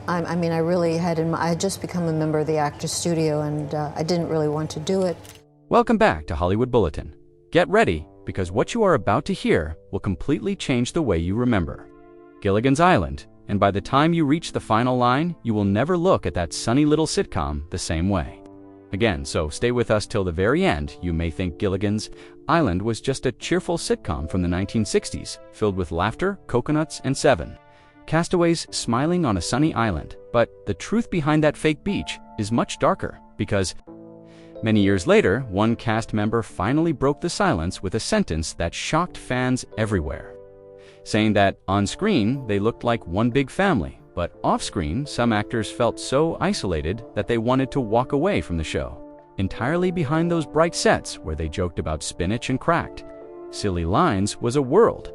I mean, I really I had just become a member of the Actors Studio, and I didn't really want to do it. Welcome back to Hollywood Bulletin. Get ready, because what you are about to hear will completely change the way you remember Gilligan's Island, and by the time you reach the final line, you will never look at that sunny little sitcom the same way again. So stay with us till the very end. You may think Gilligan's Island was just a cheerful sitcom from the 1960s, filled with laughter, coconuts, and seven castaways smiling on a sunny island. But the truth behind that fake beach is much darker, because many years later, one cast member finally broke the silence with a sentence that shocked fans everywhere, saying that on screen they looked like one big family, but off-screen some actors felt so isolated that they wanted to walk away from the show. Entirely behind those bright sets where they joked about spinach and cracked silly lines was a world.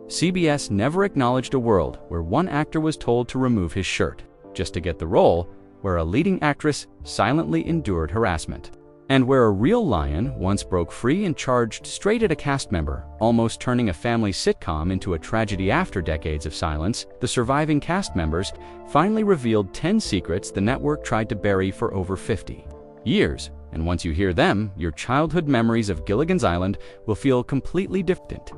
CBS never acknowledged a world where one actor was told to remove his shirt just to get the role, where a leading actress silently endured harassment, and where a real lion once broke free and charged straight at a cast member, almost turning a family sitcom into a tragedy. After decades of silence, the surviving cast members finally revealed 10 secrets the network tried to bury for over 50 years. And once you hear them, your childhood memories of Gilligan's Island will feel completely different.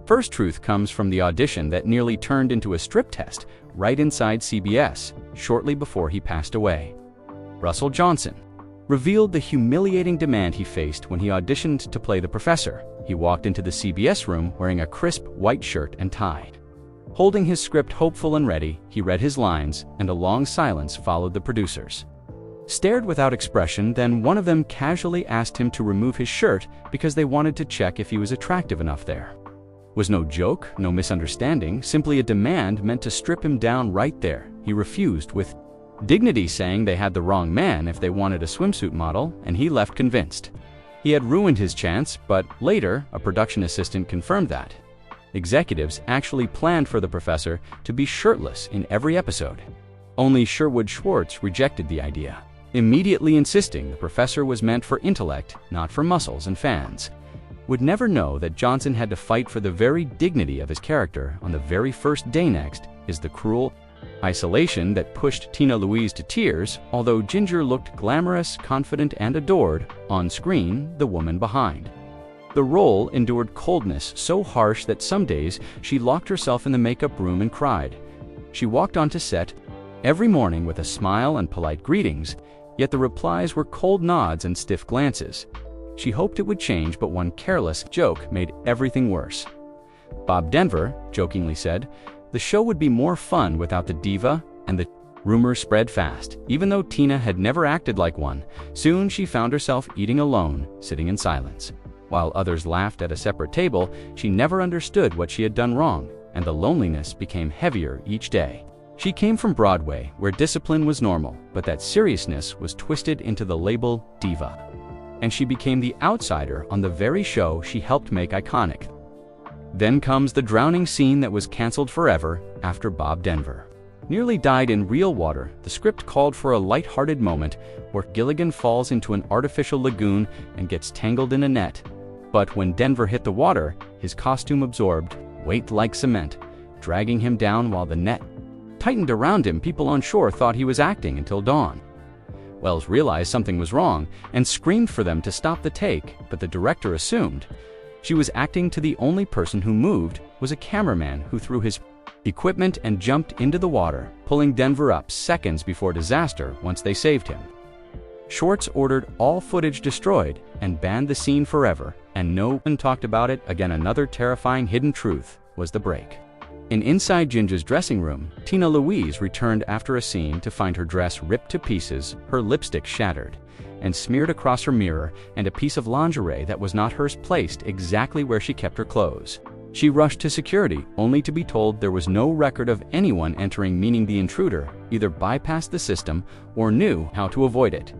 First truth comes from the audition that nearly turned into a strip test right inside CBS shortly before he passed away. Russell Johnson revealed the humiliating demand he faced when he auditioned to play the professor. He walked into the CBS room wearing a crisp white shirt and tie. Holding his script hopeful and ready, he read his lines, and a long silence followed. The producers stared without expression, then one of them casually asked him to remove his shirt because they wanted to check if he was attractive enough. There was no joke, no misunderstanding, simply a demand meant to strip him down right there. He refused with dignity, saying they had the wrong man if they wanted a swimsuit model, and he left convinced he had ruined his chance. But later, a production assistant confirmed that executives actually planned for the professor to be shirtless in every episode. Only Sherwood Schwartz rejected the idea, immediately insisting the professor was meant for intellect, not for muscles, and fans would never know that Johnson had to fight for the very dignity of his character on the very first day. Next is the cruel isolation that pushed Tina Louise to tears. Although Ginger looked glamorous, confident, and adored, on screen, the woman behind the role endured coldness so harsh that some days she locked herself in the makeup room and cried. She walked onto set every morning with a smile and polite greetings, yet the replies were cold nods and stiff glances. She hoped it would change, but one careless joke made everything worse. Bob Denver jokingly said the show would be more fun without the diva, and the rumors spread fast. Even though Tina had never acted like one, soon she found herself eating alone, sitting in silence. While others laughed at a separate table, she never understood what she had done wrong, and the loneliness became heavier each day. She came from Broadway, where discipline was normal, but that seriousness was twisted into the label diva, and she became the outsider on the very show she helped make iconic. Then comes the drowning scene that was canceled forever after Bob Denver nearly died in real water. The script called for a light-hearted moment where Gilligan falls into an artificial lagoon and gets tangled in a net. But when Denver hit the water, his costume absorbed weight like cement, dragging him down while the net tightened around him. People on shore thought he was acting until dawn. Wells realized something was wrong and screamed for them to stop the take, but the director assumed she was acting. To the only person who moved was a cameraman who threw his equipment and jumped into the water, pulling Denver up seconds before disaster. Once they saved him, Schwartz ordered all footage destroyed and banned the scene forever, and no one talked about it again. Another terrifying hidden truth was the break. Inside Ginger's dressing room, Tina Louise returned after a scene to find her dress ripped to pieces, her lipstick shattered and smeared across her mirror, and a piece of lingerie that was not hers placed exactly where she kept her clothes. She rushed to security, only to be told there was no record of anyone entering, meaning the intruder either bypassed the system or knew how to avoid it.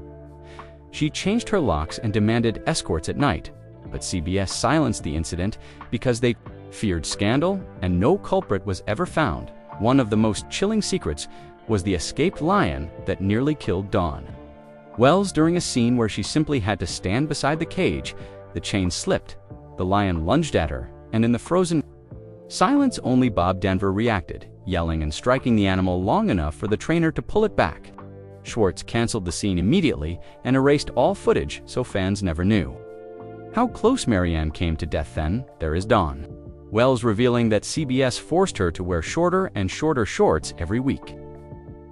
She changed her locks and demanded escorts at night, but CBS silenced the incident because they feared scandal, and no culprit was ever found. One of the most chilling secrets was the escaped lion that nearly killed Dawn Wells during a scene where she simply had to stand beside the cage. The chain slipped, the lion lunged at her, and in the frozen silence only Bob Denver reacted. yelling and striking the animal long enough for the trainer to pull it back. Schwartz canceled the scene immediately and erased all footage so fans never knew. How close Marianne came to death then, there is dawn. Wells revealing that CBS forced her to wear shorter and shorter shorts every week.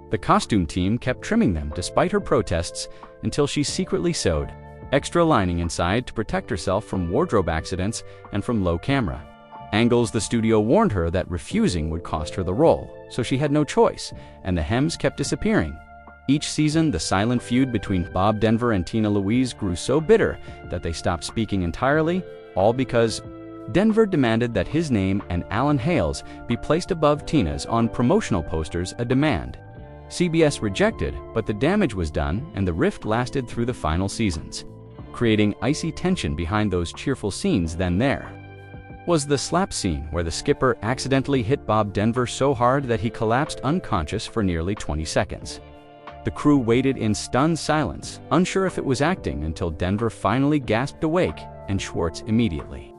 The costume team kept trimming them despite her protests until she secretly sewed extra lining inside to protect herself from wardrobe accidents and from low camera angles. The studio warned her that refusing would cost her the role, so she had no choice, and the hems kept disappearing. Each season, the silent feud between Bob Denver and Tina Louise grew so bitter that they stopped speaking entirely, all because Denver demanded that his name and Alan Hale's be placed above Tina's on promotional posters, a demand CBS rejected, but the damage was done and the rift lasted through the final seasons, creating icy tension behind those cheerful scenes. Then there was the slap scene where the skipper accidentally hit Bob Denver so hard that he collapsed unconscious for nearly 20 seconds. The crew waited in stunned silence, unsure if it was acting, until Denver finally gasped awake, and Schwartz immediately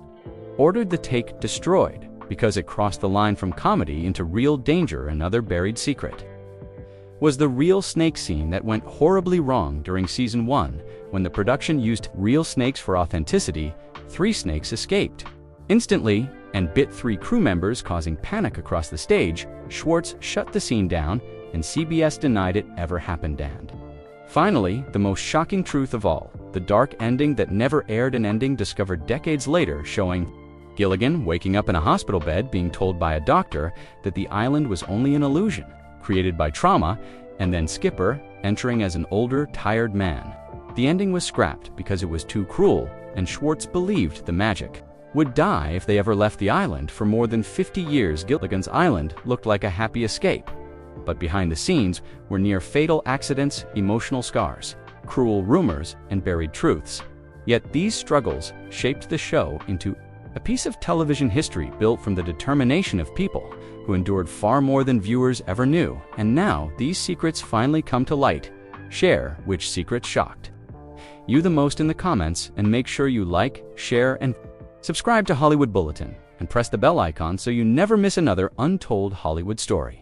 ordered the take destroyed because it crossed the line from comedy into real danger. Another buried secret was the real snake scene that went horribly wrong during season 1. When the production used real snakes for authenticity, 3 snakes escaped instantly and bit 3 crew members, causing panic across the stage. Schwartz shut the scene down, and CBS denied it ever happened. And finally, the most shocking truth of all, the dark ending that never aired, an ending discovered decades later, showing Gilligan waking up in a hospital bed being told by a doctor that the island was only an illusion created by trauma, and then Skipper entering as an older, tired man. The ending was scrapped because it was too cruel, and Schwartz believed the magic would die if they ever left the island. For more than 50 years, Gilligan's Island looked like a happy escape. But behind the scenes were near fatal accidents, emotional scars, cruel rumors, and buried truths. Yet these struggles shaped the show into a piece of television history built from the determination of people who endured far more than viewers ever knew. And now these secrets finally come to light. Share which secrets shocked you the most in the comments, and make sure you like, share, and subscribe to Hollywood Bulletin, and press the bell icon so you never miss another untold Hollywood story.